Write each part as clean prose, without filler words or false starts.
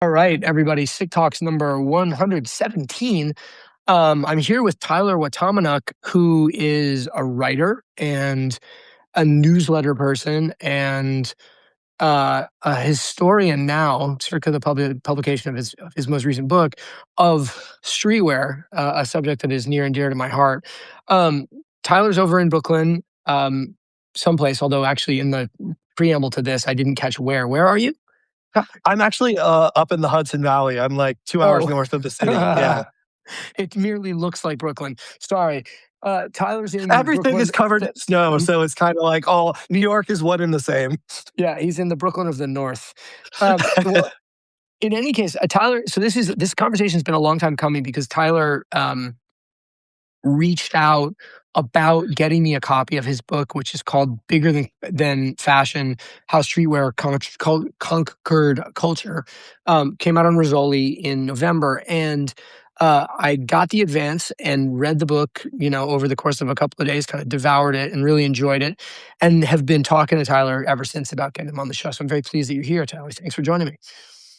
All right, everybody. Sick Talks number 117. I'm here with Tyler Watamanuk, who is a writer and a newsletter person and a historian now, circa the publication of his most recent book of streetwear, a subject that is near and dear to my heart. Um, Tyler's over in Brooklyn, someplace, although actually in the preamble to this, I didn't catch where. Where are you? I'm actually up in the Hudson Valley. I'm like 2 hours Oh. north of the city. Yeah. It merely looks like Brooklyn. Sorry. Tyler's in Everything is Brooklyn. covered in snow. So it's kind of like, oh, New York is one and the same. Yeah, he's in the Brooklyn of the North. Well, in any case, Tyler, so this conversation's been a long time coming because Tyler reached out about getting me a copy of his book, which is called Bigger Than Fashion: How Streetwear Conquered Culture. Came out on Rizzoli in November, and I got the advance and read the book, over the course of a couple of days, kind of devoured it and really enjoyed it, and have been talking to Tyler ever since about getting him on the show. So I'm very pleased that you're here, Tyler. Thanks for joining me.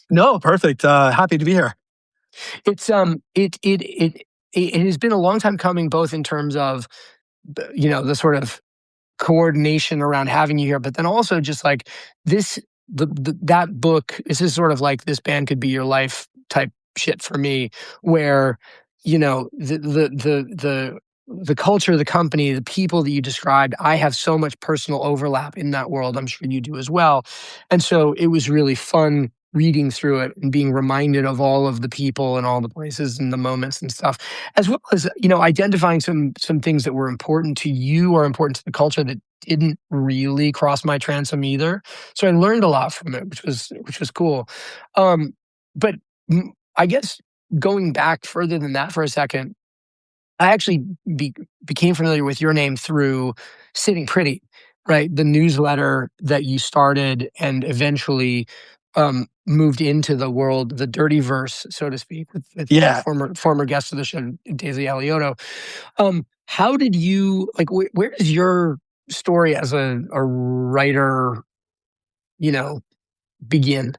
No, perfect. Happy to be here. It's it has been a long time coming, both in terms of the sort of coordination around having you here, but then also just like that book. This is sort of like this band could be your life type shit for me, where the culture, the company, the people that you described, I have so much personal overlap in that world. I'm sure you do as well, and so it was really fun reading through it and being reminded of all of the people and all the places and the moments and stuff, as well as identifying some things that were important to you or important to the culture that didn't really cross my transom either. So I learned a lot from it, which was cool. But I guess going back further than that for a second, I actually became familiar with your name through Sitting Pretty, right? The newsletter that you started and eventually moved into the world, the dirty verse, so to speak, with Yeah. former guest of the show, Daisy Alioto. How did you where does your story as a writer, begin?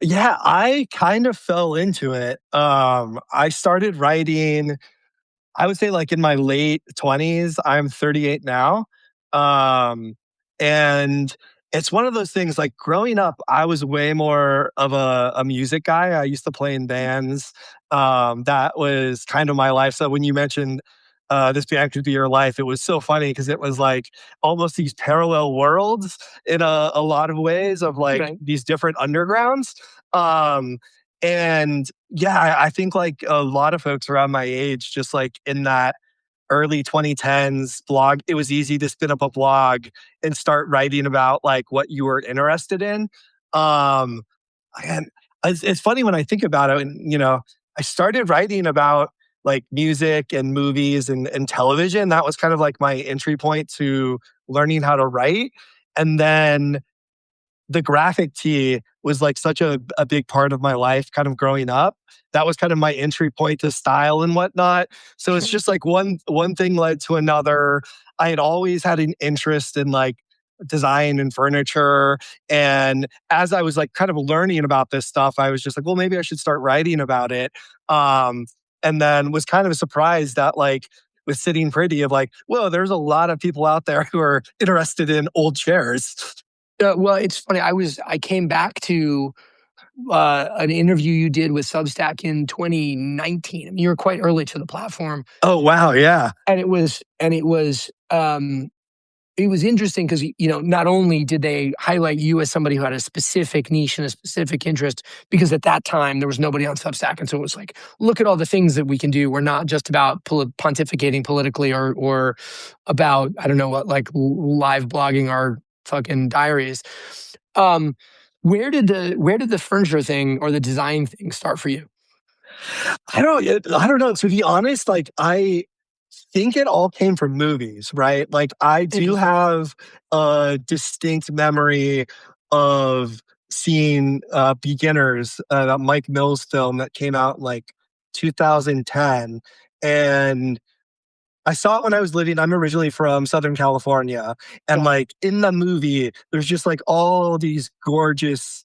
Yeah. I kind of fell into it. I started writing, I would say like in my late 20s. I'm 38 now. Um, and it's one of those things like growing up, I was way more of a music guy. I used to play in bands. That was kind of my life. So when you mentioned this band could be your life, it was so funny because it was like almost these parallel worlds in a lot of ways of like Right. these different undergrounds. Um, and yeah, I think like a lot of folks around my age, just like in that early 2010s blog, it was easy to spin up a blog and start writing about like what you were interested in. Um, and it's funny when I think about it, and I started writing about like music and movies and television. That was kind of like my entry point to learning how to write. And then the graphic tee was like such a big part of my life kind of growing up. That was kind of my entry point to style and whatnot. So it's Sure. just like one thing led to another. I had always had an interest in like design and furniture. And as I was like kind of learning about this stuff, I was just like, well, maybe I should start writing about it. Um, and then was kind of surprised that like with Sitting Pretty of like, whoa, there's a lot of people out there who are interested in old chairs. Well, it's funny. I came back to an interview you did with Substack in 2019. I mean, you were quite early to the platform, Oh, wow, yeah. and it was interesting because not only did they highlight you as somebody who had a specific niche and a specific interest, because at that time there was nobody on Substack, and so it was like, look at all the things that we can do. We're not just about pontificating politically or about I don't know what, like live blogging our fucking diaries. Um, where did the furniture thing or the design thing start for you? I don't know. To be honest, like I think it all came from movies, right? Like I do Interesting. have a distinct memory of seeing Beginners, that Mike Mills film that came out in like 2010. And I saw it when I was living. I'm originally from Southern California. And Got it. like in the movie, there's just like all these gorgeous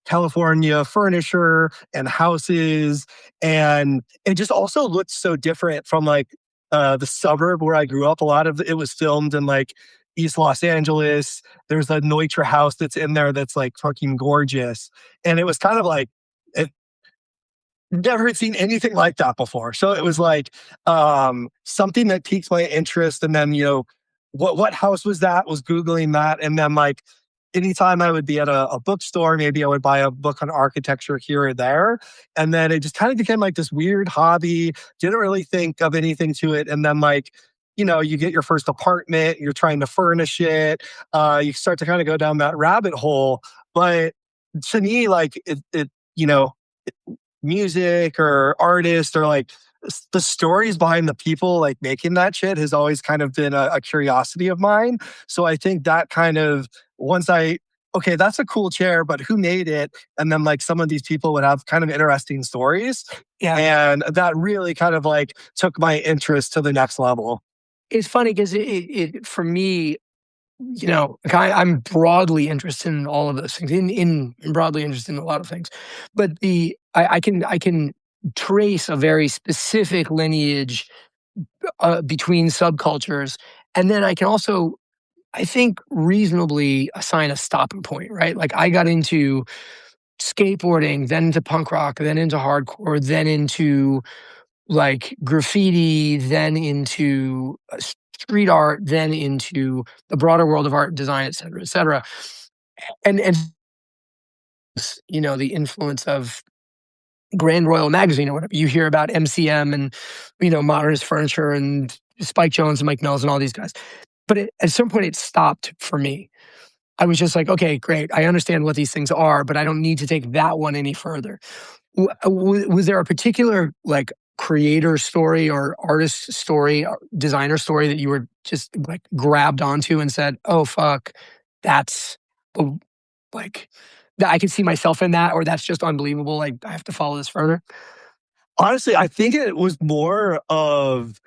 California furniture and houses. And it just also looked so different from like the suburb where I grew up. A lot of it was filmed in like East Los Angeles. There's a Neutra house that's in there that's like fucking gorgeous. And it was kind of like, it, never had seen anything like that before. So it was like something that piqued my interest. And then, what house was that? Was Googling that. And then like anytime I would be at a bookstore, maybe I would buy a book on architecture here or there. And then it just kind of became like this weird hobby. Didn't really think of anything to it. And then like, you get your first apartment, you're trying to furnish it. You start to kind of go down that rabbit hole. But to me, like you know, music or artists or like the stories behind the people like making that shit has always kind of been a curiosity of mine. So I think that kind of once okay, that's a cool chair, but who made it? And then like some of these people would have kind of interesting stories. Yeah. And that really kind of like took my interest to the next level. It's funny because for me, like I'm broadly interested in all of those things, in broadly interested in a lot of things, but I can trace a very specific lineage between subcultures, and then I can also, I think, reasonably assign a stopping point, right? Like I got into skateboarding, then into punk rock, then into hardcore, then into like graffiti, then into street art, then into the broader world of art, design, et cetera, et cetera. And the influence of Grand Royal Magazine or whatever. You hear about MCM and, modernist furniture and Spike Jones and Mike Mills and all these guys. But at some point it stopped for me. I was just like, okay, great. I understand what these things are, but I don't need to take that one any further. Was there a particular like creator story or artist story, or designer story that you were just like grabbed onto and said, "Oh fuck, that's like that I can see myself in that," or "That's just unbelievable. Like I have to follow this further." Honestly, I think it was more of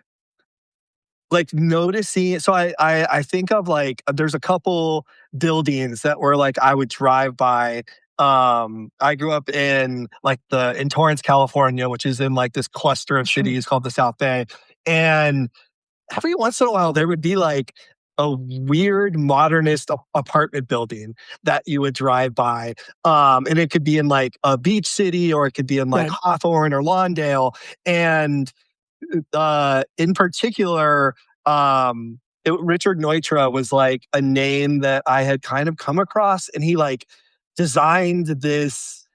like noticing. So I think of like there's a couple buildings that were like I would drive by. I grew up in like in Torrance, California, which is in like this cluster of cities called the South Bay. And every once in a while there would be like a weird modernist apartment building that you would drive by. And it could be in like a beach city or it could be in like Right. Hawthorne or Lawndale. And in particular, Richard Neutra was like a name that I had kind of come across, and he like designed this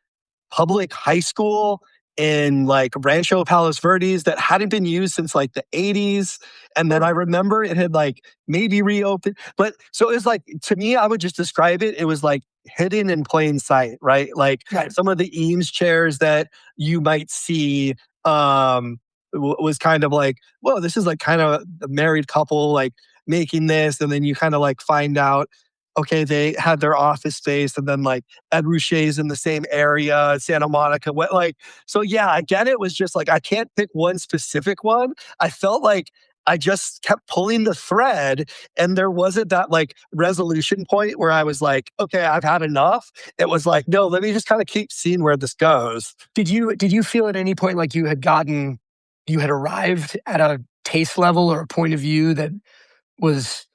public high school in like Rancho Palos Verdes that hadn't been used since like the 80s. And then I remember it had like maybe reopened. But so it was like, to me, I would just describe it. It was like hidden in plain sight, right? Like Right. some of the Eames chairs that you might see was kind of like, whoa, this is like kind of a married couple like making this. And then you kind of like find out, okay, they had their office space, and then like Ed Ruscha's in the same area, Santa Monica. What like, so yeah, again, it was just like I can't pick one specific one. I felt like I just kept pulling the thread, and there wasn't that like resolution point where I was like, okay, I've had enough. It was like, no, let me just kind of keep seeing where this goes. Did you feel at any point like you had arrived at a taste level or a point of view that was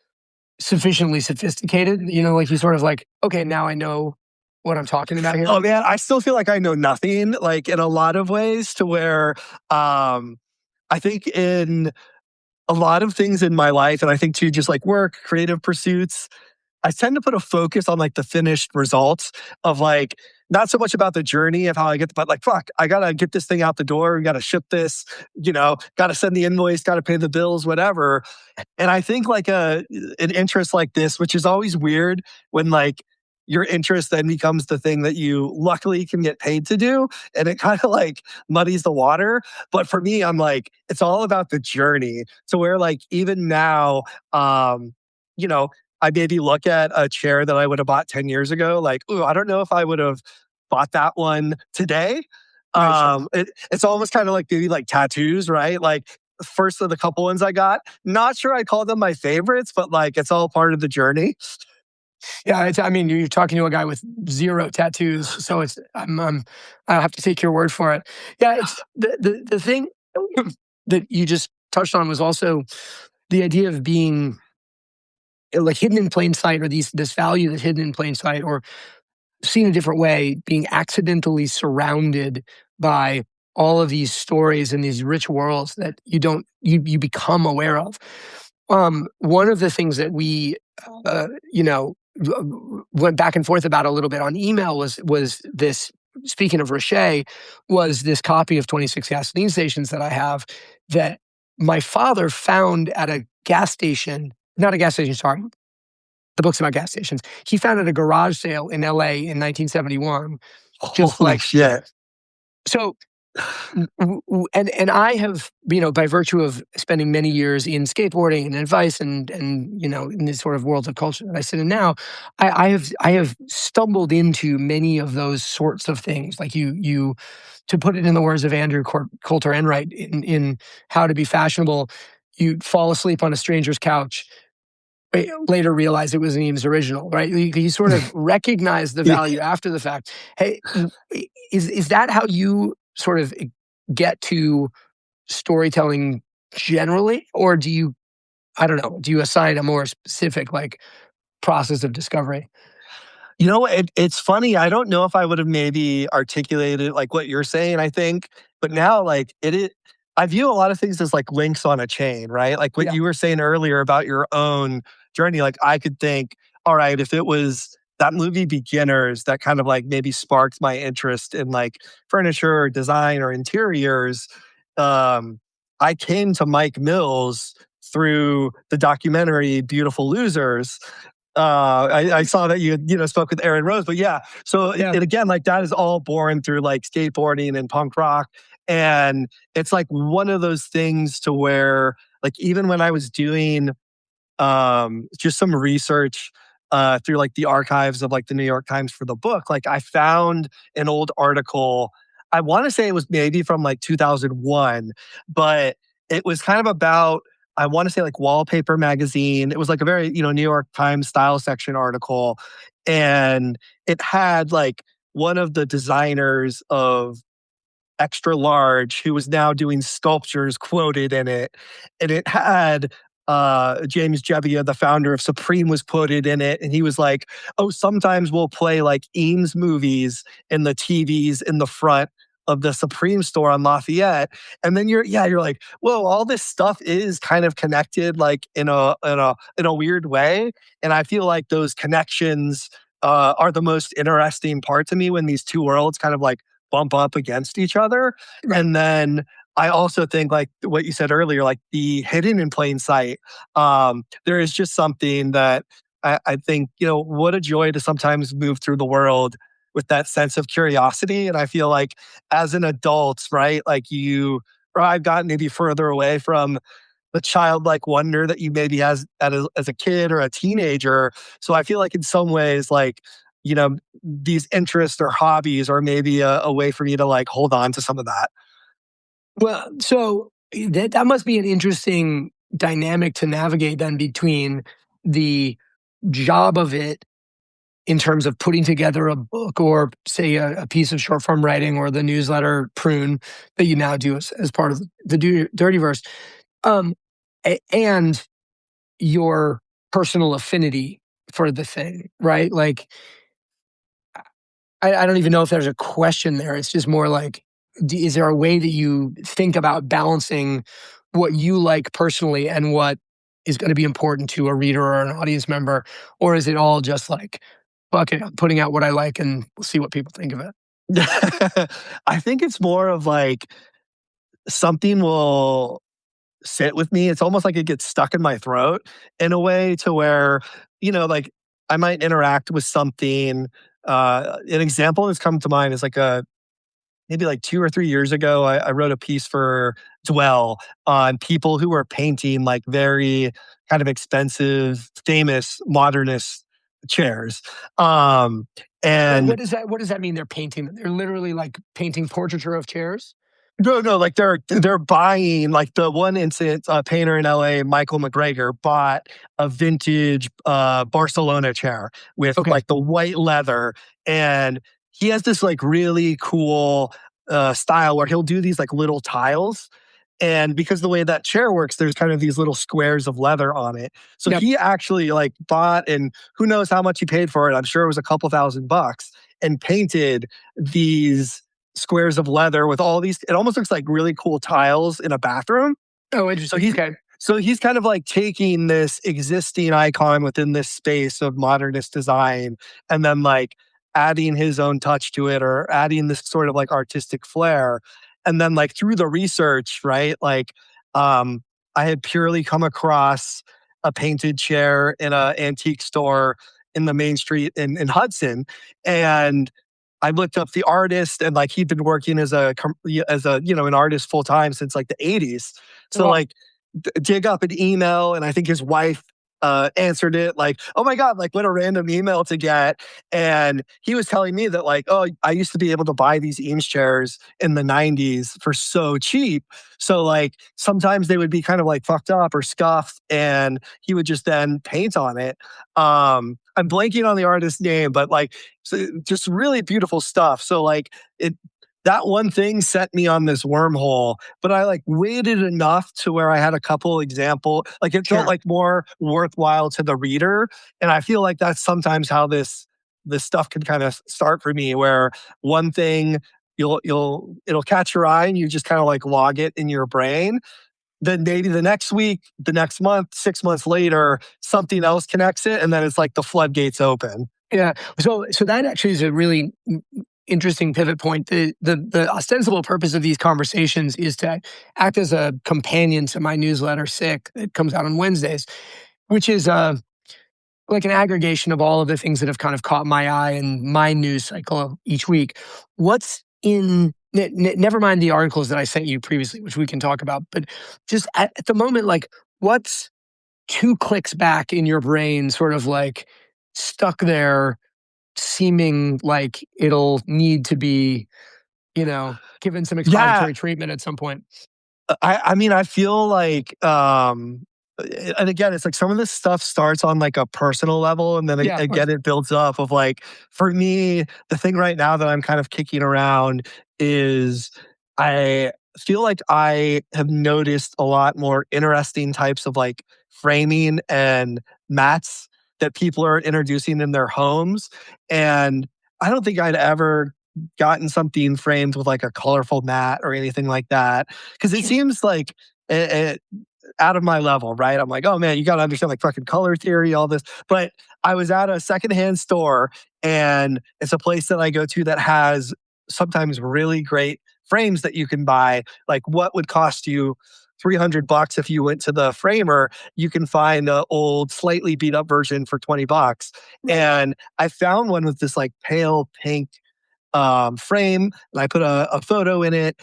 sufficiently sophisticated? Like you sort of like, okay, now I know what I'm talking about here. Oh man, I still feel like I know nothing, like in a lot of ways, to where I think in a lot of things in my life, and I think too, just like work, creative pursuits, I tend to put a focus on like the finished results of like not so much about the journey of how I get, but like, fuck, I gotta get this thing out the door. We gotta ship this, gotta send the invoice, gotta pay the bills, whatever. And I think like an interest like this, which is always weird when like your interest then becomes the thing that you luckily can get paid to do. And it kind of like muddies the water. But for me, I'm like, it's all about the journey. So where like even now, you know, I maybe look at a chair that I would have bought 10 years ago, like, ooh, I don't know if I would have bought that one today. Right, sure. It's almost kind of like maybe like tattoos, right? Like first of the couple ones I got, not sure I call them my favorites, but like it's all part of the journey. Yeah, I mean, you're talking to a guy with 0 tattoos, so it's I'll have to take your word for it. Yeah, it's the thing that you just touched on was also the idea of being, like, hidden in plain sight, or this value that's hidden in plain sight, or seen a different way, being accidentally surrounded by all of these stories and these rich worlds that you become aware of. One of the things that we, you know, went back and forth about a little bit on email was this. Speaking of Rocher, was this copy of 26 gasoline stations that I have that my father found at a gas station, not a gas station, sorry, the books about gas stations. He found at a garage sale in LA in 1971, just Holy like, shit. so and I have, by virtue of spending many years in skateboarding and advice and in this sort of world of culture that I sit in now, I have stumbled into many of those sorts of things. Like, to put it in the words of Andrew Coulter Enright in How to Be Fashionable, you fall asleep on a stranger's couch, later realize it was Eames' original, right? You sort of recognize the Yeah. value after the fact. Hey, is that how you sort of get to storytelling generally, or do you, I don't know, do you assign a more specific, like, process of discovery? You know, it's funny. I don't know if I would have maybe articulated like what you're saying, I think, but now like I view a lot of things as like links on a chain, right? Like what Yeah, you were saying earlier about your own journey. Like I could think, all right, if it was that movie Beginners that kind of like maybe sparked my interest in like furniture or design or interiors, um, I came to Mike Mills through the documentary Beautiful Losers. I saw that you spoke with Aaron Rose, but yeah. So yeah. it again, like that is all born through like skateboarding and punk rock, and it's like one of those things to where like even when I was doing just some research through like the archives of like the New York Times for the book, like I found an old article. I want to say it was maybe from like 2001, but it was kind of about, I want to say like Wallpaper magazine. It was like a very, New York Times style section article. And it had like one of the designers of extra large who was now doing sculptures quoted in it. And it had James Jebbia, the founder of Supreme, was quoted in it. And he was like, oh, sometimes we'll play like Eames movies in the TVs in the front of the Supreme store on Lafayette. And then you're like, whoa, all this stuff is kind of connected like in a weird way. And I feel like those connections are the most interesting part to me when these two worlds kind of like bump up against each other. Right. And then I also think like what you said earlier, like the hidden in plain sight. There is just something that I think, what a joy to sometimes move through the world with that sense of curiosity. And I feel like as an adult, right, like or I've gotten maybe further away from the childlike wonder that you maybe as a kid or a teenager. So I feel like in some ways, like, these interests or hobbies are maybe a way for me to like hold on to some of that. Well, so that must be an interesting dynamic to navigate then, between the job of it in terms of putting together a book, or say a piece of short form writing, or the newsletter Prune that you now do as part of the Dirty Verse, um, and your personal affinity for the thing, right? Like, I don't even know if there's a question there. It's just more like, is there a way that you think about balancing what you like personally and what is going to be important to a reader or an audience member? Or is it all just like, fuck it, I'm putting out what I like and we'll see what people think of it? I think it's more of like something will sit with me. It's almost like it gets stuck in my throat in a way to where, like I might interact with something. An example that's come to mind is like maybe like 2 or 3 years ago, I wrote a piece for Dwell on people who were painting like very kind of expensive, famous modernist chairs. What, And what does that mean? They're painting. They're literally like painting portraiture of chairs. No, no, like they're buying like the one instance, a painter in LA, Michael McGregor, bought a vintage Barcelona chair with Okay. like the white leather, and he has this like really cool style where he'll do these like little tiles. And because the way that chair works, there's kind of these little squares of leather on it. So Yep. he actually like bought, and who knows how much he paid for it. I'm sure it was a couple $1,000 and painted these squares of leather with all these, it almost looks like really cool tiles in a bathroom. Oh, So interesting. he's Okay. so he's kind of like taking this existing icon within this space of modernist design and then like adding his own touch to it or adding this sort of like artistic flair. And then like through the research, right? Like um I had purely come across a painted chair in an antique store in the main street in Hudson. And I looked up the artist and like he'd been working as a an artist full time since like the 80s. So Wow. like dig up an email, and I think his wife answered it like, "Oh my god, like what a random email to get." And he was telling me that like, "Oh, I used to be able to buy these Eames chairs in the 90s for so cheap." So like sometimes they would be kind of like fucked up or scuffed, and he would just then paint on it. I'm blanking on the artist's name, but like so just really beautiful stuff. So like it that one thing set me on this wormhole, but I like waited enough to where I had a couple example, like it felt Sure. like more worthwhile to the reader. And I feel like that's sometimes how this stuff can kind of start for me, where one thing it'll catch your eye and you just kind of like log it in your brain. Then maybe the next week, the next month, 6 months later, something else connects it, and then it's like the floodgates open. Yeah. So that actually is a really interesting pivot point. The ostensible purpose of these conversations is to act as a companion to my newsletter, SIC, that comes out on Wednesdays, which is like an aggregation of all of the things that have kind of caught my eye in my news cycle of each week. What's in never mind the articles that I sent you previously, which we can talk about, but just at the moment, like what's two clicks back in your brain, sort of like stuck there, seeming like it'll need to be, given some Yeah, expository treatment at some point. I mean, I feel like, and again, it's like some of this stuff starts on like a personal level, and then Yeah, of course. again, it builds up. Of like, for me, the thing right now that I'm kind of kicking around is I feel like I have noticed a lot more interesting types of like framing and mats that people are introducing in their homes, and I don't think I'd ever gotten something framed with like a colorful mat or anything like that because it Sure. seems like it, out of my level, right? I'm like, oh man, you got to understand like fucking color theory, all this. But I was at a secondhand store, and it's a place that I go to that has sometimes really great frames that you can buy. Like, what would cost you $300 if you went to the framer? You can find an old, slightly beat up version for $20. Right. And I found one with this like pale pink frame, and I put a photo in it.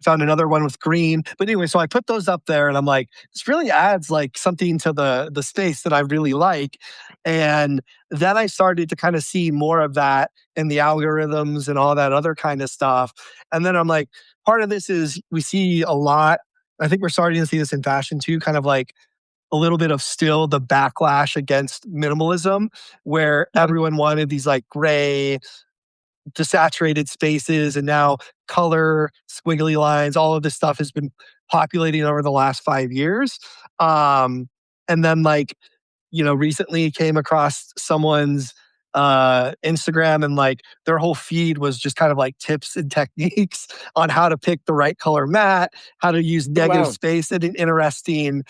Found another one with green, but anyway, so I put those up there, and I'm like, this really adds like something to the space that I really like. And then I started to kind of see more of that in the algorithms and all that other kind of stuff. And then I'm like, part of this is we see a lot. I think we're starting to see this in fashion too, kind of like a little bit of still the backlash against minimalism, where Yep. everyone wanted these like gray desaturated spaces, and now color, squiggly lines, all of this stuff has been populating over the last 5 years. And then like, recently came across someone's Instagram, and like their whole feed was just kind of like tips and techniques on how to pick the right color mat, how to use Oh, negative wow. space in an interesting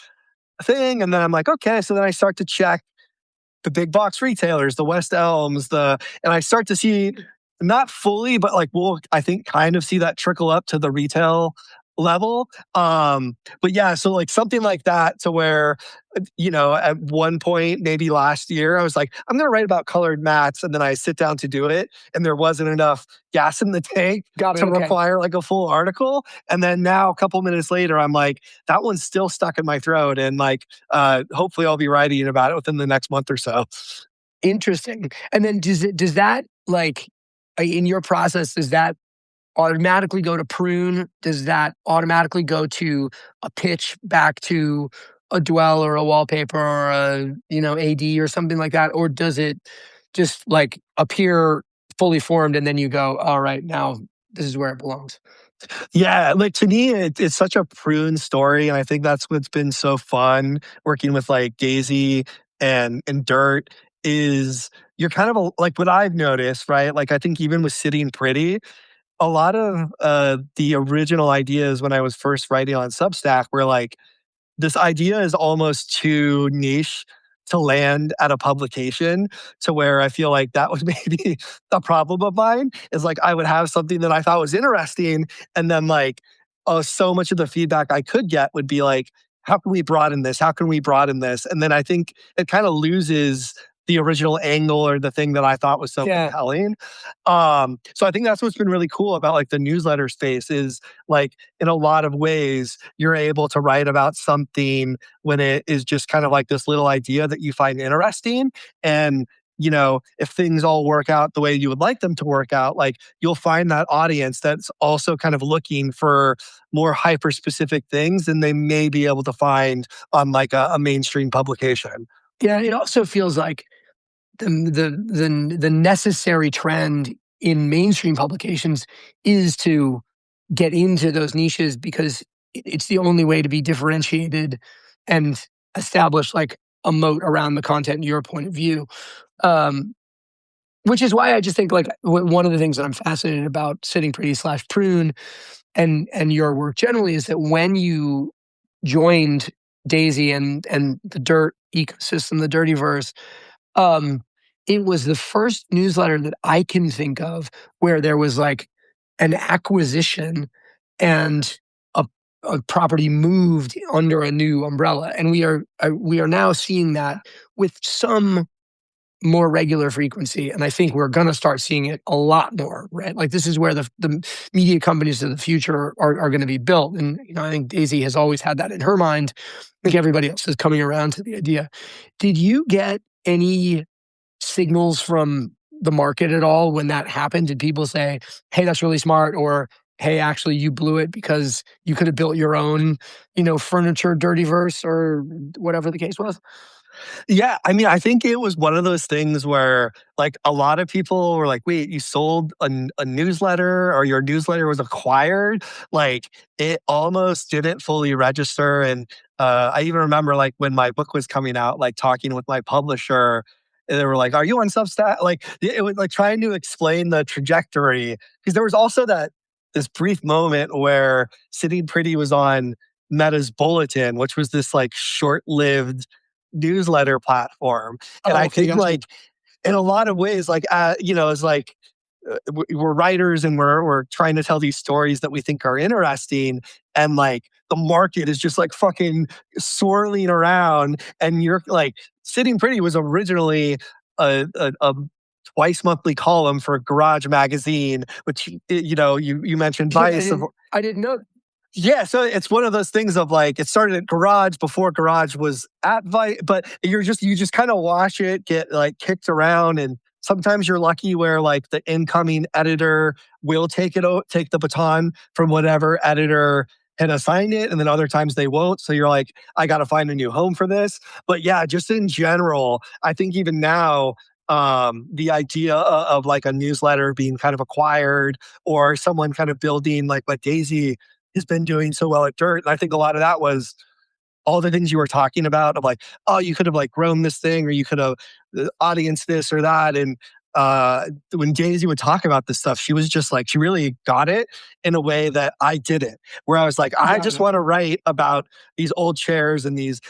thing. And then I'm like, okay, so then I start to check the big box retailers, the West Elms, and I start to see not fully, but like we'll I think kind of see that trickle up to the retail level. But yeah, so like something like that to where at one point maybe last year I was like, I'm gonna write about colored mats, and then I sit down to do it, and there wasn't enough gas in the tank Got it. to Okay. require like a full article. And then now a couple minutes later, I'm like, that one's still stuck in my throat, and like hopefully I'll be writing about it within the next month or so. Interesting. And then does that like in your process, does that automatically go to Prune? Does that automatically go to a pitch back to a dwell or a wallpaper or a, AD or something like that? Or does it just like appear fully formed and then you go, all right, now this is where it belongs? Yeah, like to me, it's such a prune story, and I think that's what's been so fun working with like Daisy and Dirt is you're kind of like what I've noticed, right? Like I think even with Sitting Pretty, a lot of the original ideas when I was first writing on Substack were like this idea is almost too niche to land at a publication to where I feel like that was maybe a problem of mine is like I would have something that I thought was interesting and then like so much of the feedback I could get would be like how can we broaden this, how can we broaden this, and then I think it kind of loses the original angle or the thing that I thought was so Yeah. compelling. So I think that's what's been really cool about like the newsletter space is like in a lot of ways you're able to write about something when it is just kind of like this little idea that you find interesting. And if things all work out the way you would like them to work out, like you'll find that audience that's also kind of looking for more hyper specific things than they may be able to find on like a mainstream publication. Yeah. It also feels like the necessary trend in mainstream publications is to get into those niches because it's the only way to be differentiated and establish like a moat around the content in your point of view. Um, which is why I just think like one of the things that I'm fascinated about Sitting Pretty / Prune and your work generally is that when you joined Daisy and the Dirt ecosystem, the Dirtyverse, um, it was the first newsletter that I can think of where there was like an acquisition and a, a property moved under a new umbrella, and we are now seeing that with some more regular frequency, and I think we're going to start seeing it a lot more. Right, like this is where the media companies of the future are going to be built, and I think Daisy has always had that in her mind. I think everybody else is coming around to the idea. Did you get any signals from the market at all when that happened? Did people say, "Hey, that's really smart," or "Hey, actually, you blew it because you could have built your own, furniture dirty verse," or whatever the case was? Yeah, I mean, I think it was one of those things where, like, a lot of people were like, "Wait, you sold a newsletter or your newsletter was acquired?" Like, it almost didn't fully register, and, I even remember, like, when my book was coming out, like, talking with my publisher, and they were like, "Are you on Substack?" Like, it was, like, trying to explain the trajectory because there was also this brief moment where Sitting Pretty was on Meta's Bulletin, which was this, like, short-lived newsletter platform. And Oh, I okay, think gotcha. like in a lot of ways, like it's like we're writers and we're trying to tell these stories that we think are interesting, and like the market is just like fucking swirling around, and you're like Sitting Pretty was originally a twice monthly column for Garage Magazine, which you mentioned Yeah, I bias of. didn't, I didn't know. Yeah, so it's one of those things of like it started at Garage before Garage was at Vice, but you just kind of watch it get like kicked around, and sometimes you're lucky where like the incoming editor will take the baton from whatever editor had assigned it, and then other times they won't. So you're like, I got to find a new home for this. But yeah, just in general, I think even now. The idea of like a newsletter being kind of acquired or someone kind of building like what Daisy has been doing so well at Dirt. And I think a lot of that was all the things you were talking about of like, oh, you could have like grown this thing or you could have audience this or that. And when Daisy would talk about this stuff, she was just like, she really got it in a way that I didn't, where I was like, I Got just it. want to write about these old chairs and these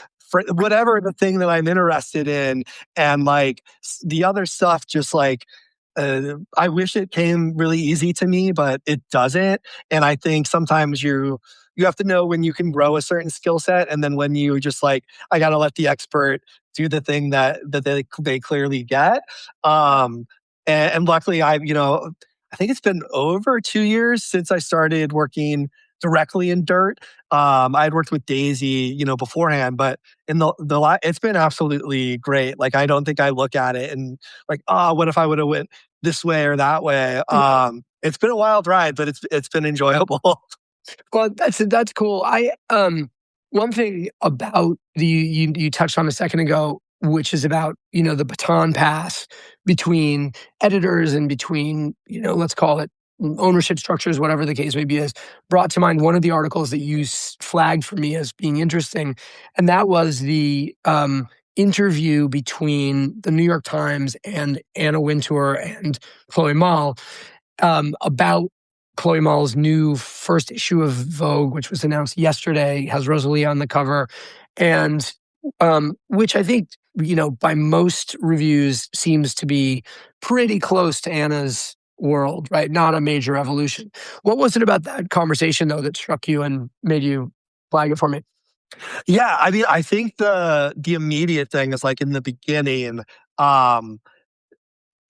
whatever the thing that I'm interested in. And like the other stuff, just like, I wish it came really easy to me, but it doesn't. And I think sometimes you have to know when you can grow a certain skill set, and then when you just like, I got to let the expert do the thing that they clearly get. Um, and luckily, I think it's been over 2 years since I started working directly in Dirt. I had worked with Daisy, beforehand, but in it's been absolutely great. Like I don't think I look at it and like, oh, what if I would have went this way or that way? It's been a wild ride, but it's been enjoyable. Well, that's cool. One thing about you touched on a second ago, which is about, the baton pass between editors and between, let's call it ownership structures, whatever the case may be, is brought to mind one of the articles that you flagged for me as being interesting. And that was the interview between the New York Times and Anna Wintour and Chloe Mall about Chloe Mall's new first issue of Vogue, which was announced yesterday, has Rosalie on the cover, and which I think, by most reviews seems to be pretty close to Anna's world, right? Not a major evolution. What was it about that conversation, though, that struck you and made you flag it for me? Yeah, I mean, I think the immediate thing is like in the beginning, um,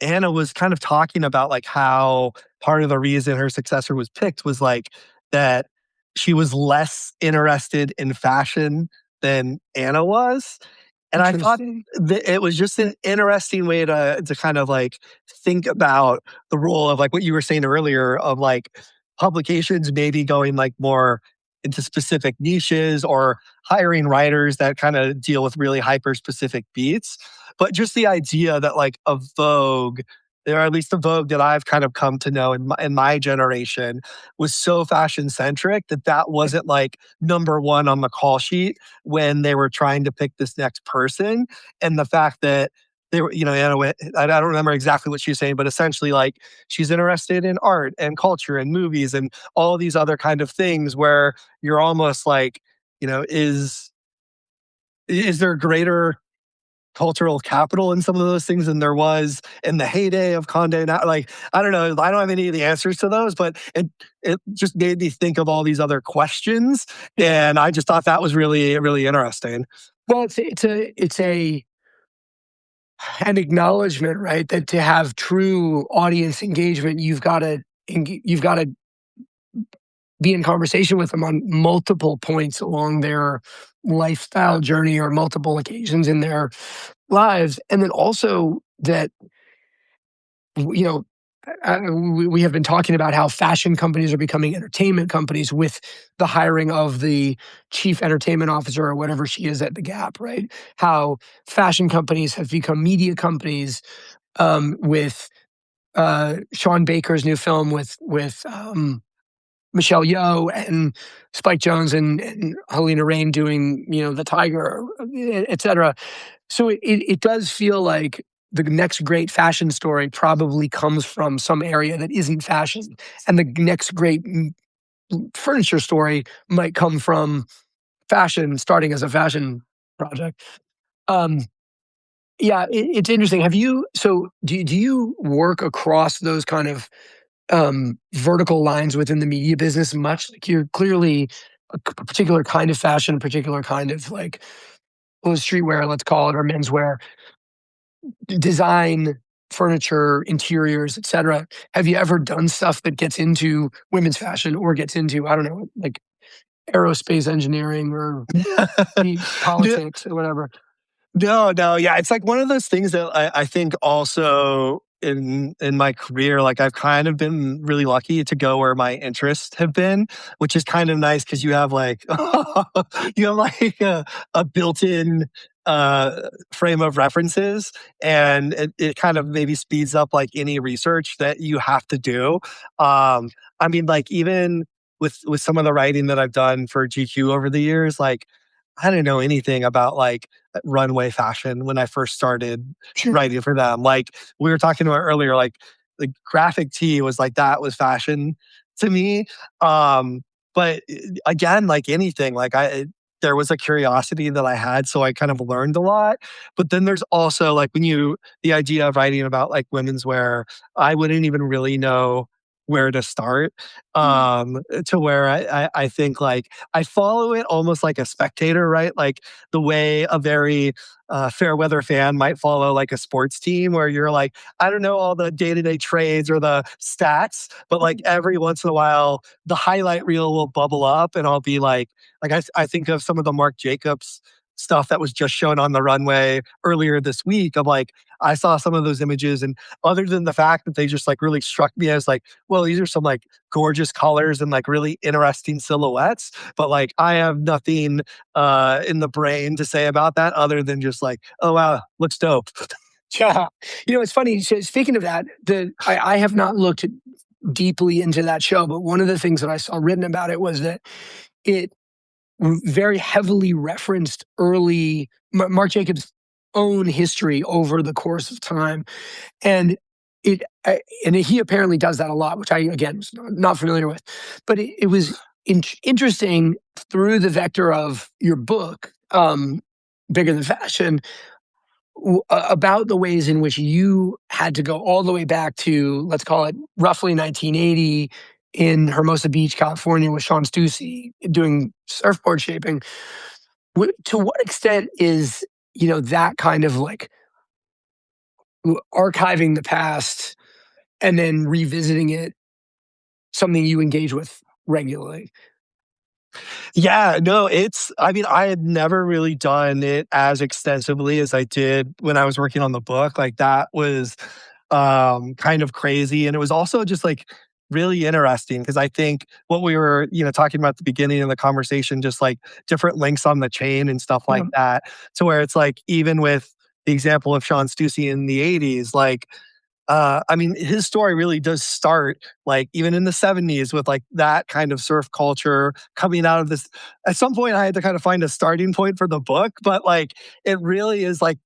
Anna was kind of talking about like how part of the reason her successor was picked was like that she was less interested in fashion than Anna was. And I thought Interesting. that it was just an interesting way to kind of like think about the role of like what you were saying earlier of like publications maybe going like more into specific niches or hiring writers that kind of deal with really hyper specific beats. But just the idea that like a Vogue, or at least the Vogue that I've kind of come to know in my generation, was so fashion centric that that wasn't like number one on the call sheet when they were trying to pick this next person. And the fact that they were, Anna, I don't remember exactly what she was saying, but essentially, like, she's interested in art and culture and movies and all these other kind of things where you're almost like, you know, is there greater cultural capital in some of those things than there was in the heyday of Condé Nast? Like, I don't know. I don't have any of the answers to those, but it just made me think of all these other questions, and I just thought that was really really interesting. Well, it's an acknowledgement, right? That to have true audience engagement, you've got to be in conversation with them on multiple points along their lifestyle journey or multiple occasions in their lives, and then also that you know we have been talking about how fashion companies are becoming entertainment companies with the hiring of the chief entertainment officer or whatever she is at the Gap, right? How fashion companies have become media companies with Sean Baker's new film with Michelle Yeoh and Spike Jonze and Helena Rain doing, the Tiger, et cetera. So it does feel like the next great fashion story probably comes from some area that isn't fashion, and the next great furniture story might come from fashion, starting as a fashion project. Um, yeah, it's interesting. Do you work across those kind of vertical lines within the media business much? Like, you're clearly a particular kind of fashion, a particular kind of like, well, streetwear, let's call it, or menswear, design, furniture, interiors, etc. Have you ever done stuff that gets into women's fashion or gets into, I don't know, like aerospace engineering or No, politics or whatever? no, yeah, it's like one of those things that I think also in my career, like I've kind of been really lucky to go where my interests have been, which is kind of nice because you have like you have like a built-in frame of references, and it kind of maybe speeds up like any research that you have to do. I mean, like even with some of the writing that I've done for GQ over the years, like I didn't know anything about like runway fashion when I first started Sure. writing for them. Like we were talking about earlier, like the graphic tee was like that was fashion to me. Um, but again, like anything, like there was a curiosity that I had, so I kind of learned a lot. But then there's also like the idea of writing about like women's wear, I wouldn't even really know where to start. To where I think like I follow it almost like a spectator, right? Like the way a very fair weather fan might follow like a sports team, where you're like, I don't know all the day to day trades or the stats, but like every once in a while, the highlight reel will bubble up, and I'll be like I think of some of the Marc Jacobs stuff that was just shown on the runway earlier this week. Of like, I saw some of those images, and other than the fact that they just like really struck me as like, well, these are some like gorgeous colors and like really interesting silhouettes, but like I have nothing in the brain to say about that other than just like, oh wow, looks dope. Yeah. It's funny. So speaking of that, I have not looked deeply into that show, but one of the things that I saw written about it was that it very heavily referenced early Marc Jacobs' own history over the course of time, and and he apparently does that a lot, which I again was not familiar with, but it was interesting through the vector of your book, Bigger Than Fashion, about the ways in which you had to go all the way back to, let's call it roughly 1980 in Hermosa Beach, California, with Sean Stussy doing surfboard shaping. To what extent is, that kind of like archiving the past and then revisiting it something you engage with regularly? Yeah, no, I mean, I had never really done it as extensively as I did when I was working on the book. Like that was kind of crazy. And it was also just like really interesting because I think what we were, talking about at the beginning of the conversation, just like different links on the chain and stuff Yeah. like that, to where it's like, even with the example of Sean Stussy in the 80s, like I mean, his story really does start like even in the 70s with like that kind of surf culture coming out of this. At some point, I had to kind of find a starting point for the book, but like it really is like,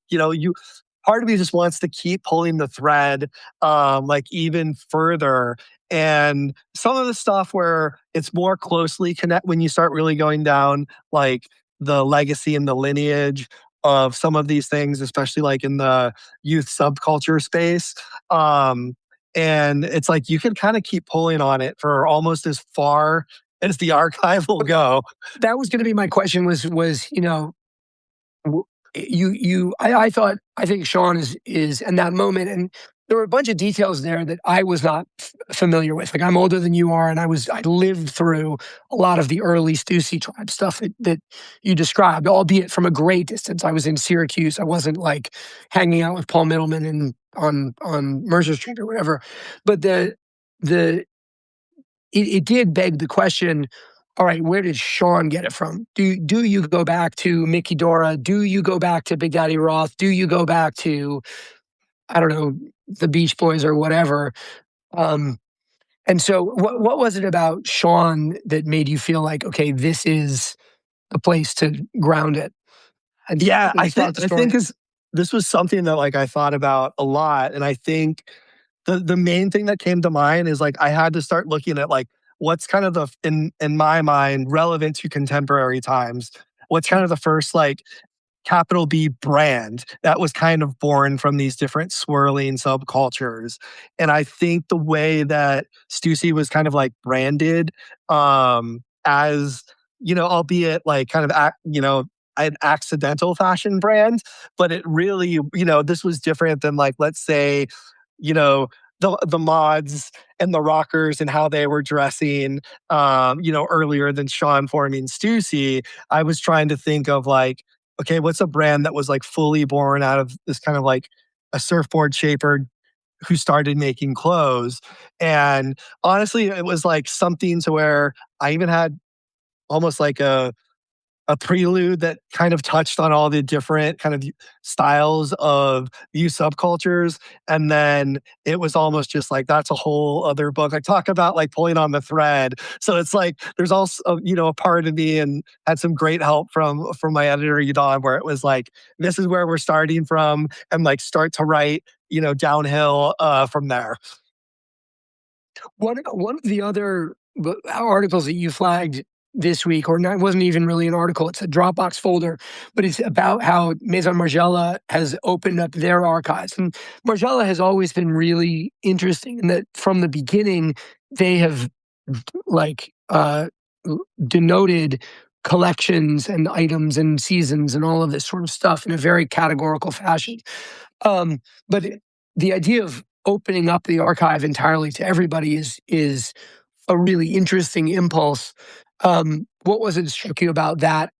part of me just wants to keep pulling the thread like even further. And some of the stuff where it's more closely connect when you start really going down like the legacy and the lineage of some of these things, especially like in the youth subculture space. Um, and it's like you can kind of keep pulling on it for almost as far as the archive will go. That was going to be my question. Was w- I think Sean is in that moment, and there were a bunch of details there that I was not familiar with. Like I'm older than you are, and I lived through a lot of the early Stussy tribe stuff that you described, albeit from a great distance. I was in Syracuse. I wasn't like hanging out with Paul Middleman and on Mercer Street or whatever. But the it did beg the question, all right, where did Sean get it from? Do you go back to Mickey Dora? Do you go back to Big Daddy Roth? Do you go back to, I don't know, the Beach Boys or whatever? Um, and so what was it about Sean that made you feel like, okay, this is the place to ground it Yeah, and start the I think story? this was something that like I thought about a lot, and I think the main thing that came to mind is like I had to start looking at like what's kind of the in my mind relevant to contemporary times. What's kind of the first like capital B brand that was kind of born from these different swirling subcultures. And I think the way that Stussy was kind of like branded as, albeit like kind of, an accidental fashion brand, but it really, this was different than like, let's say, you know, the mods and the rockers and how they were dressing, earlier than Sean forming Stussy. I was trying to think of like, okay, what's a brand that was like fully born out of this kind of like a surfboard shaper who started making clothes? And honestly, it was like something to where I even had almost like a prelude that kind of touched on all the different kind of styles of youth subcultures. And then it was almost just like, that's a whole other book. I talk about like pulling on the thread. So it's like, there's also, a part of me and had some great help from my editor, Yadon, where it was like, this is where we're starting from and like start to write, downhill from there. One of the other articles that you flagged this week, or not, it wasn't even really an article, it's a Dropbox folder, but it's about how Maison Margiela has opened up their archives. And Margiela has always been really interesting in that from the beginning, they have like denoted collections and items and seasons and all of this sort of stuff in a very categorical fashion. But the idea of opening up the archive entirely to everybody is a really interesting impulse. What was it that struck you about that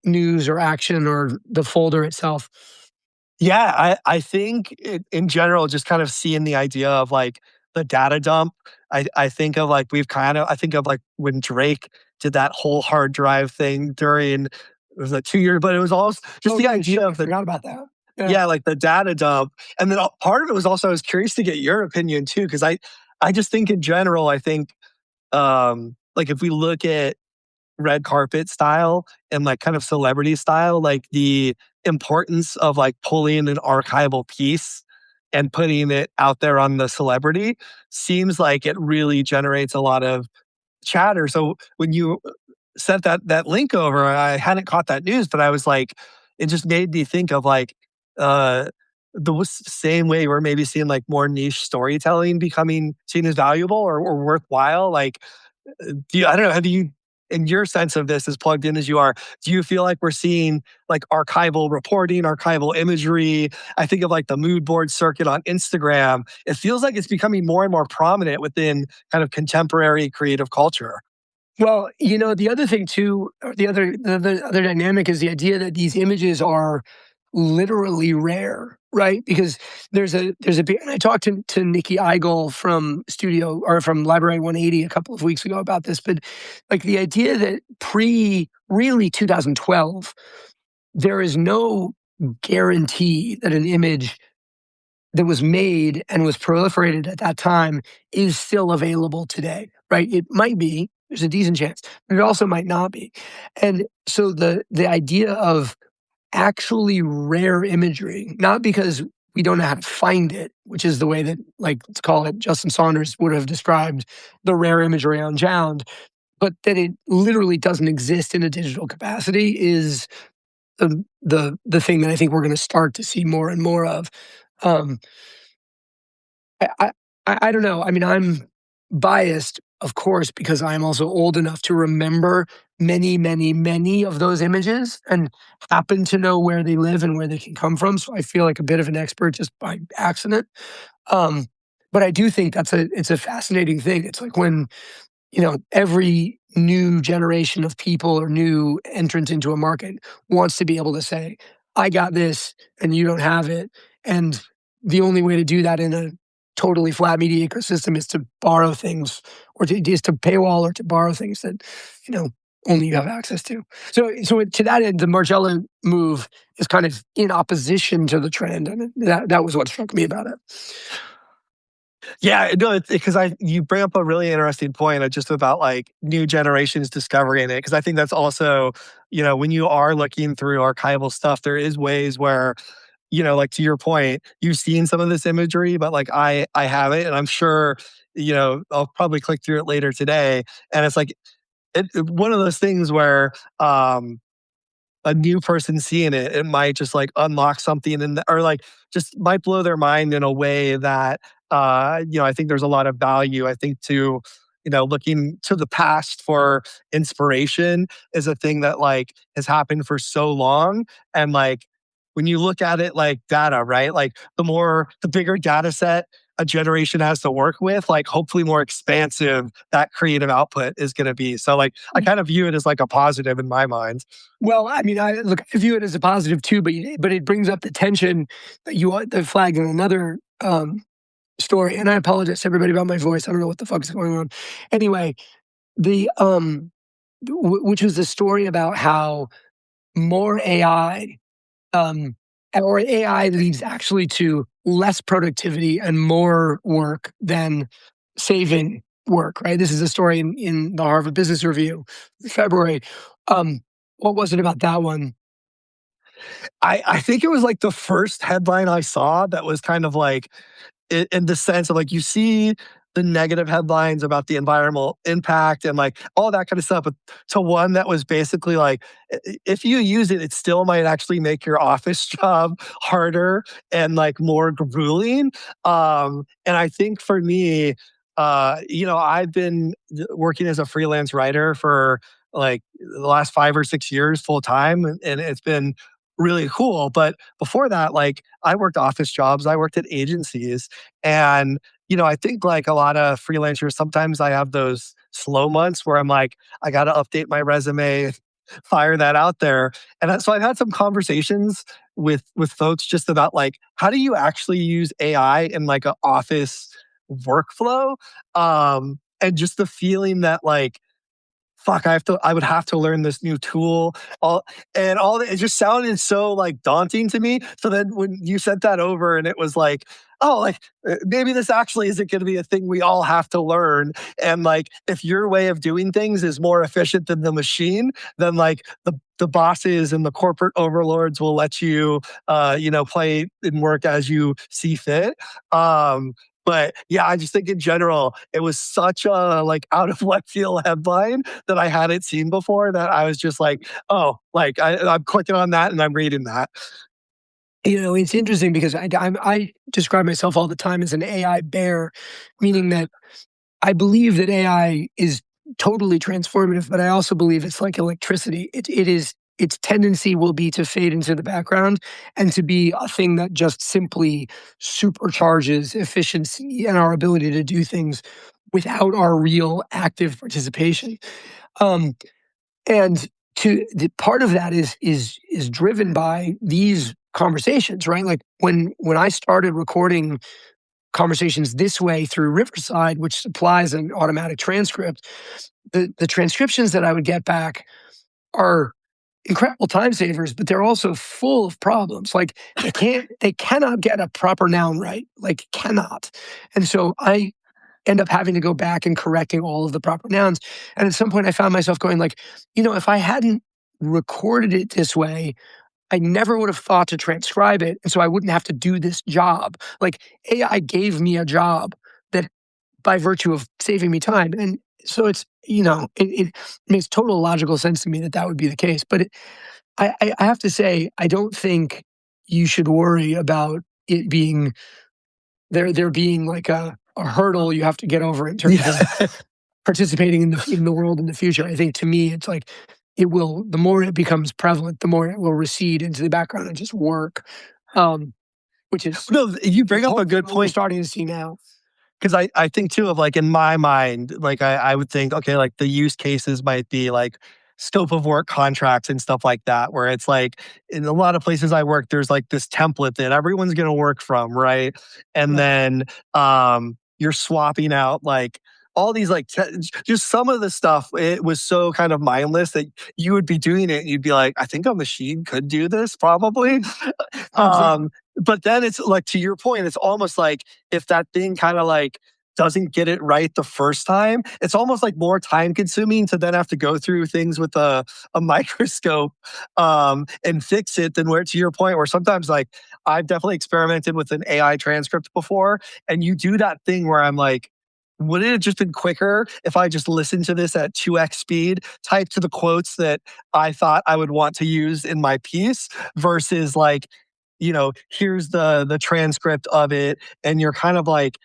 news or action or the folder itself. Yeah, I think in general, just kind of seeing the idea of like the data dump. I think of like I think of like when Drake did that whole hard drive thing during it was a 2 year, but it was also just Oh, the yeah, shit, idea I of the forgot about that. Yeah. yeah, like the data dump. And then part of it was also I was curious to get your opinion too, because I just think in general, I think like if we look at red carpet style and like kind of celebrity style, like the importance of like pulling an archival piece and putting it out there on the celebrity seems like it really generates a lot of chatter. So when you sent that link over, I hadn't caught that news, but I was like, it just made me think of like uh same way we're maybe seeing like more niche storytelling becoming seen as valuable or worthwhile. Like I don't know, have you, in your sense of this, as plugged in as you are, do you feel like we're seeing like archival reporting, archival imagery? I think of like the mood board circuit on Instagram. It feels like it's becoming more and more prominent within kind of contemporary creative culture. Well, the other thing too, or the other dynamic is the idea that these images are literally rare, right? Because and I talked to Nikki Eigel from from Library 180 a couple of weeks ago about this, but like the idea that pre really 2012, there is no guarantee that an image that was made and was proliferated at that time is still available today, right? It might be, there's a decent chance, but it also might not be. And so the idea of actually rare imagery, not because we don't know how to find it, which is the way that, like, let's call it Justin Saunders would have described the rare imagery on Jound, but that it literally doesn't exist in a digital capacity is the thing that I think we're going to start to see more and more of. Um, I I I don't know. I mean, I'm biased, of course, because I'm also old enough to remember many, many, many of those images and happen to know where they live and where they can come from, so I feel like a bit of an expert just by accident. Um, but I do think it's a fascinating thing. It's like when every new generation of people or new entrant into a market wants to be able to say, I got this and you don't have it. And the only way to do that in a totally flat media ecosystem is to borrow things is to paywall or to borrow things that, you know, only you have access to. So to that end, the Margiela move is kind of in opposition to the trend. And that was what struck me about it. Yeah, no, because I you bring up a really interesting point of just about like new generations discovering it. Because I think that's also, when you are looking through archival stuff, there is ways where, like to your point, you've seen some of this imagery, but like I haven't, and I'm sure, I'll probably click through it later today, and it's like one of those things where a new person seeing it, it might just like unlock something or like just might blow their mind in a way that I think there's a lot of value. I think to looking to the past for inspiration is a thing that like has happened for so long, and like when you look at it like data, right? Like the bigger data set a generation has to work with, like hopefully more expansive that creative output is going to be. So like I kind of view it as like a positive in my mind. Well, I mean, I view it as a positive too, but it brings up the tension that flagged in another story. And I apologize to everybody about my voice. I don't know what the fuck's going on. Anyway, the which was the story about how more AI or AI leads actually to less productivity and more work than saving work. Right. This is a story in the Harvard Business Review, February. Um, what was it about that one? I think it was like the first headline I saw that was kind of like in the sense of like you see the negative headlines about the environmental impact and like all that kind of stuff, but to one that was basically like if you use it, it still might actually make your office job harder and like more grueling. And I think for me, I've been working as a freelance writer for like the last 5 or 6 years full time, and it's been really cool. But before that, like I worked office jobs, I worked at agencies, and I think like a lot of freelancers, sometimes I have those slow months where I'm like, I got to update my resume. fire that out there. And so I've had some conversations with folks just about like how do you actually use AI in like an office workflow, and just the feeling that like fuck, I would have to learn this new tool. All and all that, it just sounded so like daunting to me. So then when you sent that over and it was like, oh, like maybe this actually isn't going to be a thing we all have to learn. And like if your way of doing things is more efficient than the machine, then like the bosses and the corporate overlords will let you play and work as you see fit. But yeah, I just think in general, it was such a like out of left field headline that I hadn't seen before that I was just like, oh, like I'm clicking on that and I'm reading that. It's interesting because I describe myself all the time as an AI bear, meaning that I believe that AI is totally transformative, but I also believe it's like electricity. Its tendency will be to fade into the background and to be a thing that just simply supercharges efficiency and our ability to do things without our real active participation. Um, and to the part of that is driven by these conversations, right? Like when I started recording conversations this way through Riverside, which supplies an automatic transcript, the transcriptions that I would get back are incredible time savers, but they're also full of problems. Like they cannot get a proper noun right, like cannot. And so I end up having to go back and correcting all of the proper nouns. And at some point I found myself going like, if I hadn't recorded it this way, I never would have thought to transcribe it. And so I wouldn't have to do this job. Like AI gave me a job that by virtue of saving me time. And so it makes total logical sense to me that that would be the case. But I have to say, I don't think you should worry about it being there being like a hurdle you have to get over in terms of Yeah. participating in the world in the future. I think to me, it's like the more it becomes prevalent, the more it will recede into the background and just work, which is No, you bring up a hopefully good what we're point. starting to see now. Because I think too of like in my mind, like I would think, okay, like the use cases might be like scope of work contracts and stuff like that, where it's like in a lot of places I work, there's like this template that everyone's gonna work from, right? And Right. then you're swapping out like all these like just some of the stuff, it was so kind of mindless that you would be doing it and you'd be like, I think a machine could do this probably. Exactly. But then it's like to your point, it's almost like if that thing kind of like doesn't get it right the first time, it's almost like more time consuming to then have to go through things with a microscope and fix it than where to your point where sometimes like I've definitely experimented with an AI transcript before and you do that thing where I'm like, would it have just been quicker if I just listened to this at 2x speed, typed to the quotes that I thought I would want to use in my piece versus like, here's the transcript of it, and you're kind of like,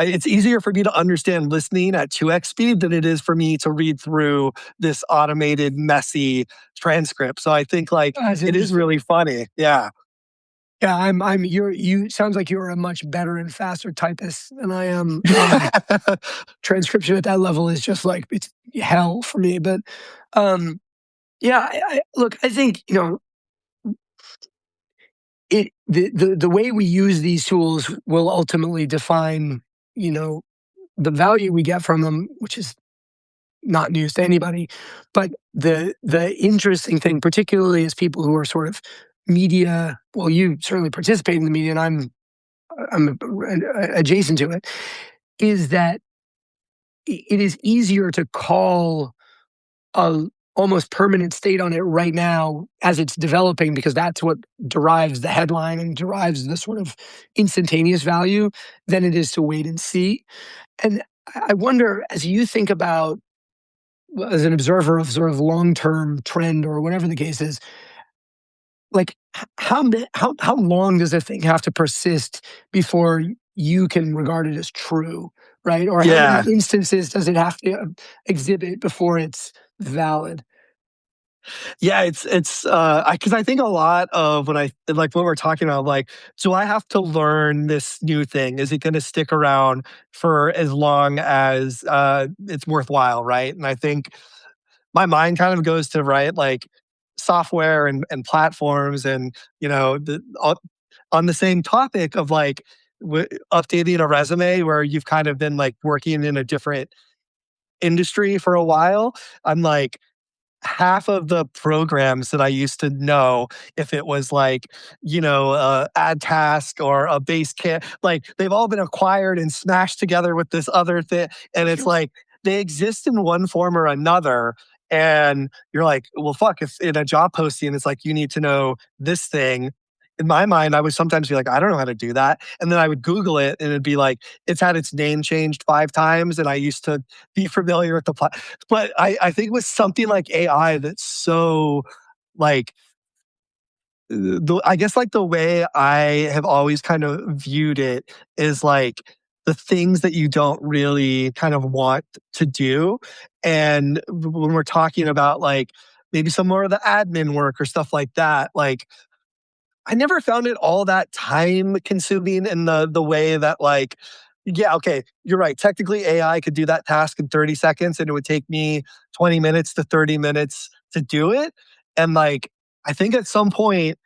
it's easier for me to understand listening at 2x speed than it is for me to read through this automated, messy transcript. So I think like That's it is interesting. really funny. Yeah. Yeah, you sounds like you're a much better and faster typist than I am. Transcription at that level is just like it's hell for me. But yeah, look, I think the way we use these tools will ultimately define you know the value we get from them, which is not news to anybody. But the interesting thing, particularly as people who are sort of media, well, you certainly participate in the media, and I'm adjacent to it, is that it is easier to call a almost permanent state on it right now as it's developing because that's what derives the headline and derives the sort of instantaneous value than it is to wait and see. And I wonder, as you think about, as an observer of sort of long-term trend or whatever the case is, like how long does a thing have to persist before you can regard it as true, right? Or how many Yeah. instances does it have to exhibit before it's valid? Yeah, it's because I think a lot of when I like when we're talking about like, do I have to learn this new thing? Is it going to stick around for as long as it's worthwhile, right? And I think my mind kind of goes to, right, like software and platforms and, on the same topic of like updating a resume where you've kind of been like working in a different industry for a while. I'm like, half of the programs that I used to know, if it was like, ad task or a base kit, like they've all been acquired and smashed together with this other thing. And it's like they exist in one form or another. And you're like, well, fuck, if in a job posting, it's like, you need to know this thing. In my mind, I would sometimes be like, I don't know how to do that. And then I would Google it and it'd be like, it's had its name changed 5 times. And I used to be familiar with the but I think with something like AI that's so like I guess like the way I have always kind of viewed it is like the things that you don't really kind of want to do. And when we're talking about like maybe some more of the admin work or stuff like that, like I never found it all that time consuming in the way that like, yeah, okay, you're right. Technically, AI could do that task in 30 seconds and it would take me 20 minutes to 30 minutes to do it. And like, I think at some point,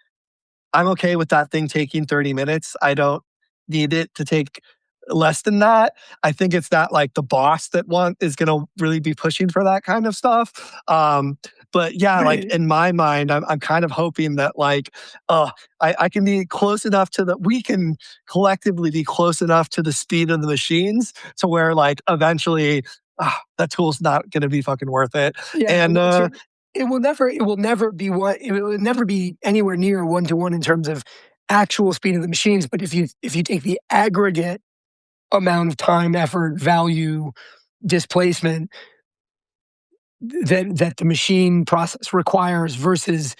I'm okay with that thing taking 30 minutes. I don't need it to take less than that. I think it's that like the boss that want is going to really be pushing for that kind of stuff. But yeah, like Right. in my mind, I'm kind of hoping that like, I can be close enough to the, we can collectively be close enough to the speed of the machines to where like eventually, that tool's not going to be fucking worth it. Yeah, And well, so it will never be one it will never be anywhere near one to one in terms of actual speed of the machines, but if you take the aggregate amount of time, effort, value, displacement that the machine process requires versus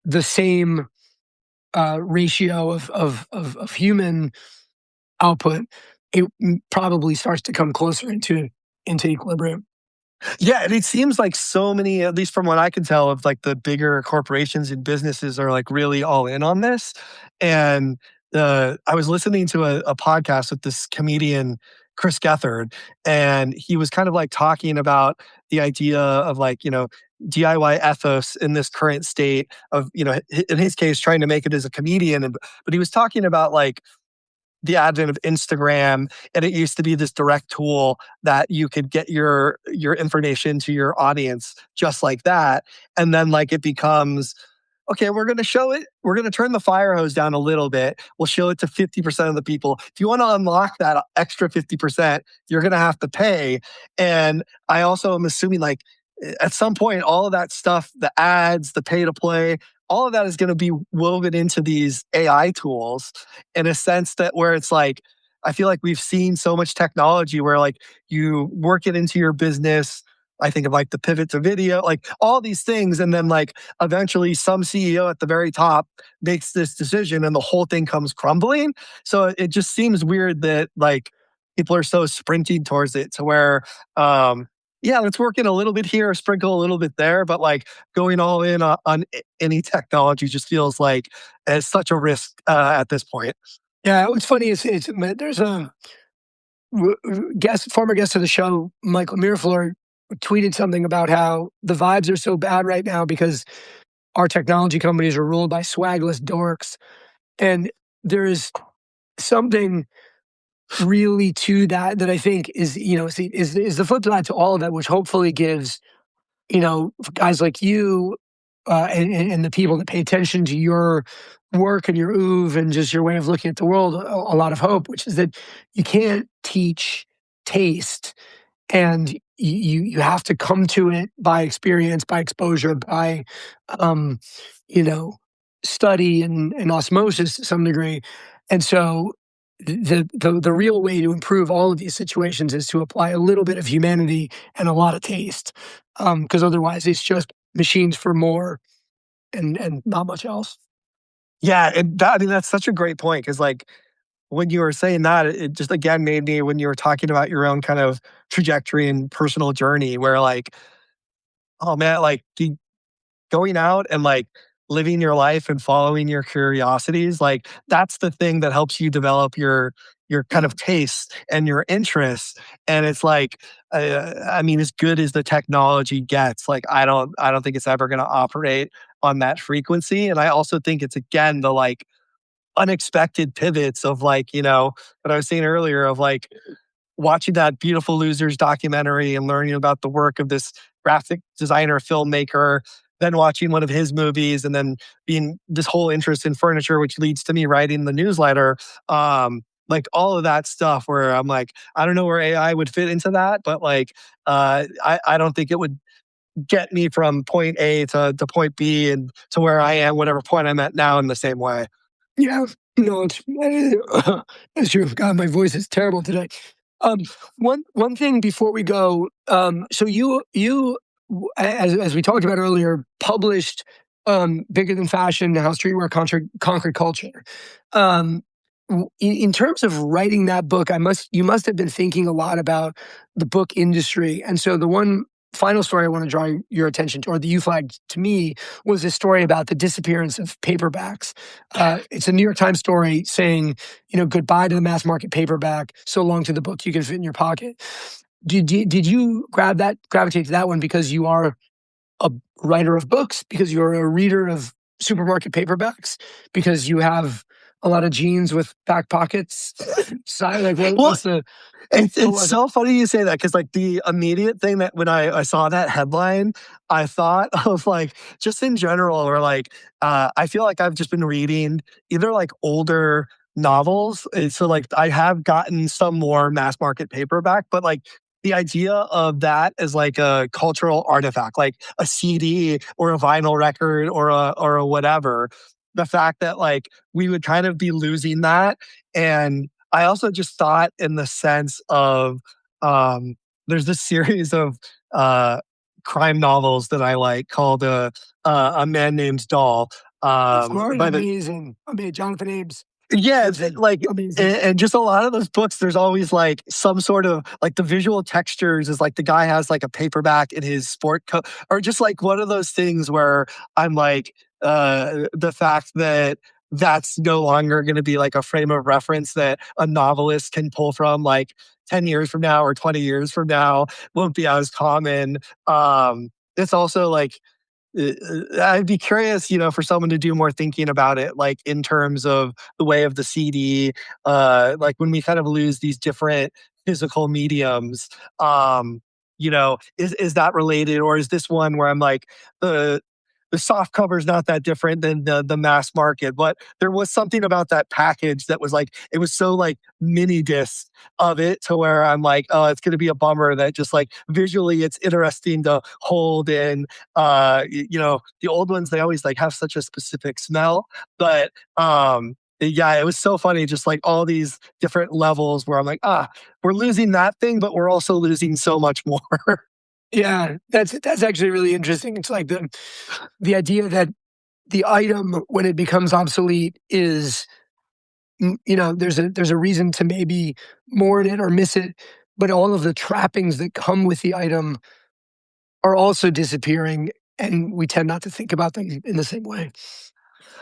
the same ratio of human output, it probably starts to come closer into equilibrium. yeah, and it seems like so many, at least from what I can tell, of like the bigger corporations and businesses are like really all in on this. And I was listening to a podcast with this comedian, Chris Gethard, and he was kind of like talking about the idea of like, DIY ethos in this current state of, in his case, trying to make it as a comedian. But he was talking about like the advent of Instagram, and it used to be this direct tool that you could get your information to your audience just like that. And then like it becomes, okay, we're going to show it. We're going to turn the fire hose down a little bit. We'll show it to 50% of the people. If you want to unlock that extra 50%, you're going to have to pay. And I also am assuming like at some point, all of that stuff, the ads, the pay to play, all of that is going to be woven into these AI tools in a sense that where it's like, I feel like we've seen so much technology where like you work it into your business. I think of like the pivot to video, like all these things. And then like eventually some CEO at the very top makes this decision and the whole thing comes crumbling. So it just seems weird that like people are so sprinting towards it to where, yeah, let's work in a little bit here, sprinkle a little bit there, but like going all in on any technology just feels like it's such a risk at this point. Yeah, what's funny is there's a former guest of the show, Michael Miraflor, tweeted something about how the vibes are so bad right now because our technology companies are ruled by swagless dorks, and there is something really to that I think is is the flip side to all of that, which hopefully gives guys like you and the people that pay attention to your work and your oeuvre and just your way of looking at the world a lot of hope, which is that you can't teach taste, and you have to come to it by experience, by exposure, by um, you know study and osmosis to some degree. And so the real way to improve all of these situations is to apply a little bit of humanity and a lot of taste, because otherwise it's just machines for more and not much else. Yeah, and that, I mean that's such a great point because like when you were saying that, it just again made me when you were talking about your own kind of trajectory and personal journey where like, oh man, like going out and like living your life and following your curiosities, like that's the thing that helps you develop your kind of tastes and your interests. And it's like, I mean, as good as the technology gets, like I don't think it's ever going to operate on that frequency. And I also think it's again the like unexpected pivots of like, what I was saying earlier of like watching that Beautiful Losers documentary and learning about the work of this graphic designer, filmmaker, then watching one of his movies, and then being this whole interest in furniture, which leads to me writing the newsletter. Like all of that stuff where I'm like, I don't know where AI would fit into that, but like, I don't think it would get me from point A to point B and to where I am, whatever point I'm at now in the same way. Yeah, no, it's true. God, my voice is terrible today. Um, one thing before we go, so as we talked about earlier, published Bigger Than Fashion, How Streetwear Conquered Culture. In terms of writing that book, you must have been thinking a lot about the book industry. And so the one final story I want to draw your attention to, or that you flagged to me, was a story about the disappearance of paperbacks. It's a New York Times story saying, goodbye to the mass market paperback, so long to the book you can fit in your pocket. Did you gravitate to that one because you are a writer of books, because you're a reader of supermarket paperbacks, because you have a lot of jeans with back pockets? Like, Well, what's the... it's so funny you say that because like the immediate thing that when I saw that headline, I thought of like just in general, or like I feel like I've just been reading either like older novels. So like I have gotten some more mass market paperback, but like the idea of that as like a cultural artifact, like a CD or a vinyl record or a whatever. The fact that like we would kind of be losing that. And I also just thought in the sense of there's this series of crime novels that I like called A Man Named Doll. By the Amazing. Jonathan Abe's. Yeah, like, Amazing. and just a lot of those books, there's always like some sort of like the visual textures is like the guy has like a paperback in his sport coat, or just like one of those things where I'm like, the fact that that's no longer going to be like a frame of reference that a novelist can pull from like 10 years from now or 20 years from now won't be as common. It's also like, I'd be curious, for someone to do more thinking about it, like in terms of the way of the CD, like when we kind of lose these different physical mediums, is that related, or is this one where I'm like, the soft cover is not that different than the mass market, but there was something about that package that was like, it was so like mini disc of it to where I'm like, oh, it's going to be a bummer that just like visually it's interesting to hold. And, the old ones, they always like have such a specific smell, but, yeah, it was so funny, just like all these different levels where I'm like, we're losing that thing, but we're also losing so much more. Yeah, that's actually really interesting. It's like the idea that the item, when it becomes obsolete, is, there's a reason to maybe mourn it or miss it, but all of the trappings that come with the item are also disappearing, and we tend not to think about them in the same way.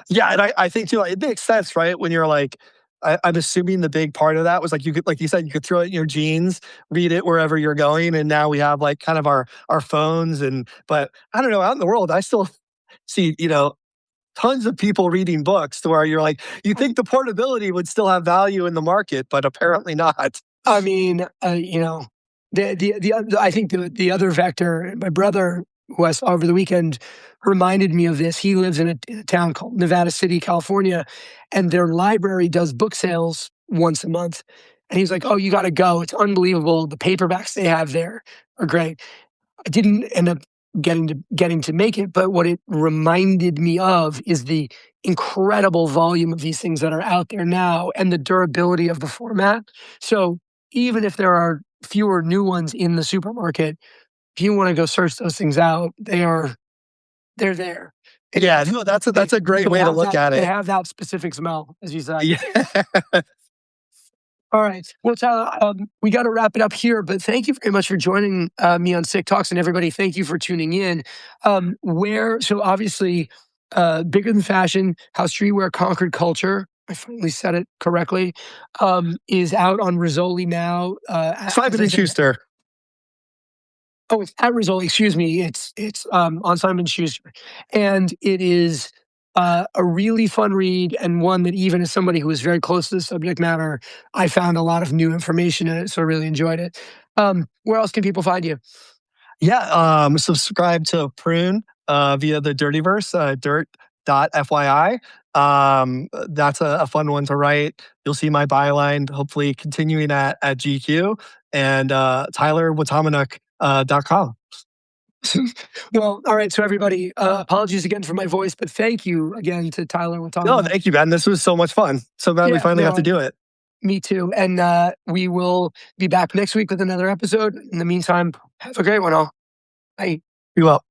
Yeah, and I think too, like, it makes sense, right? When you're like, I'm assuming the big part of that was like you could, like you said, you could throw it in your jeans, read it wherever you're going, and now we have like kind of our phones, and but I don't know, out in the world, I still see tons of people reading books to where you're like, you think the portability would still have value in the market, but apparently not. I mean, I think the other vector, my brother, who I saw over the weekend, reminded me of this. He lives in a town called Nevada City, California, and their library does book sales once a month. And he's like, "Oh, you got to go! It's unbelievable. The paperbacks they have there are great." I didn't end up getting to make it, but what it reminded me of is the incredible volume of these things that are out there now and the durability of the format. So even if there are fewer new ones in the supermarket, if you want to go search those things out, they're there. Yeah, no, that's a great way to look at They it. have that specific smell, as you said. Yeah. All right. Well, Tyler, we got to wrap it up here, but thank you very much for joining me on Sick Talks, and everybody, thank you for tuning in. So obviously, Bigger Than Fashion, How Streetwear Conquered Culture, I finally said it correctly, is out on Rizzoli now. As Simon I and said, Schuster. oh, it's at Rizzoli. Excuse me. It's on Simon Schuster, and it is a really fun read, and one that even as somebody who is very close to the subject matter, I found a lot of new information in it. So I really enjoyed it. Where else can people find you? Yeah, subscribe to Prune via the Dirtyverse, dirt.fyi. That's a fun one to write. You'll see my byline, hopefully continuing at GQ, and Tyler Watamanuk, .com. Well, all right. So everybody, apologies again for my voice, but thank you again to Tyler No, Watamanuk. thank you, Ben. This was so much fun. So glad we Yeah, finally got to no, do it. me too. And we will be back next week with another episode. In the meantime, have a great one all. Bye. Be well.